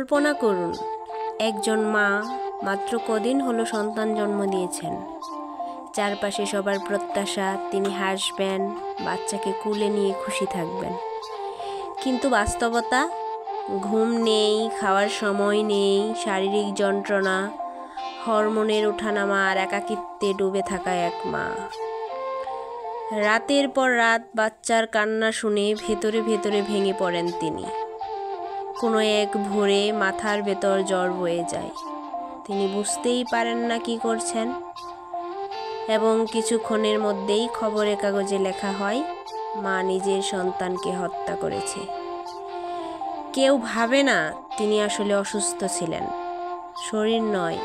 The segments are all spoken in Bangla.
কল্পনা করুন, একজন মা মাত্র কদিন হলো সন্তান জন্ম দিয়েছেন। চারপাশে সবার প্রত্যাশা তিনি হাসবেন, বাচ্চাকে কুলে নিয়ে খুশি থাকবেন। কিন্তু বাস্তবতা, ঘুম নেই, খাওয়ার সময় নেই, শারীরিক যন্ত্রণা, হরমোনের ওঠানামা আর একাকিত্বে ডুবে থাকা এক মা। রাতের পর রাত বাচ্চার কান্না শুনে ভেতরে ভেতরে ভেঙে পড়েন তিনি। কোনো এক ভোরে মাথার ভেতর জ্বর বয়ে যায়। তিনি বুঝতেই পারেন না কি করছেন, এবং কিছুক্ষণের মধ্যেই খবরের কাগজে লেখা হয় মা নিজের সন্তানকে হত্যা করেছে। কেউ ভাবে না তিনি আসলে অসুস্থ ছিলেন। শরীর নয়,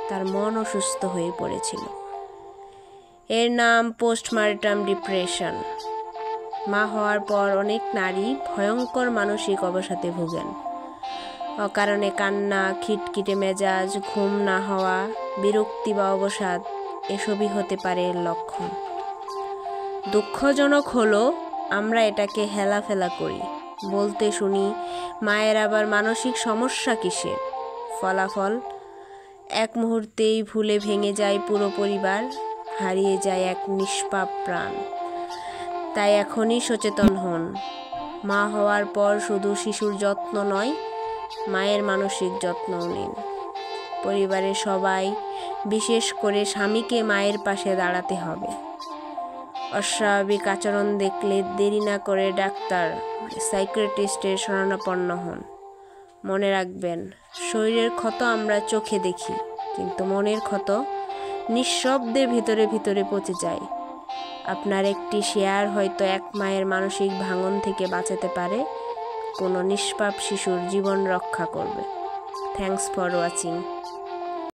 তার মন অসুস্থ হয়ে পড়েছিল। এর নাম পোস্টমার্টাম ডিপ্রেশন। মা হওয়ার পর অনেক নারী ভয়ঙ্কর মানসিক অবসাদে ভোগেন। অকারণে কান্না, খিটখিটে মেজাজ, ঘুম না হওয়া, বিরক্তি বা অবসাদ এসবই হতে পারে এর লক্ষণ। দুঃখজনক হলো আমরা এটাকে হেলাফেলা করি, বলতে শুনি মায়ের আবার মানসিক সমস্যা কিসের। ফলাফল এক মুহূর্তেই ভুলে ভেঙে যায় পুরো পরিবার, হারিয়ে যায় এক নিষ্পাপ প্রাণ। তাই এখনই সচেতন হন। মা হওয়ার পর শুধু শিশুর যত্ন নয়, মায়ের মানসিক যত্নও নিন। পরিবারের সবাই, বিশেষ করে স্বামীকে মায়ের পাশে দাঁড়াতে হবে। অস্বাভাবিক আচরণ দেখলে দেরি না করে ডাক্তার, সাইকিয়াট্রিস্টের শরণাপন্ন হন। মনে রাখবেন, শরীরের ক্ষত আমরা চোখে দেখি, কিন্তু মনের ক্ষত নিঃশব্দে ভিতরে ভিতরে পচে যায়। আপনার একটি শেয়ার হয়তো এক মায়ের মানসিক ভাঙন থেকে বাঁচাতে পারে, কোনো নিষ্পাপ শিশুর জীবন রক্ষা করবে। Thanks for watching.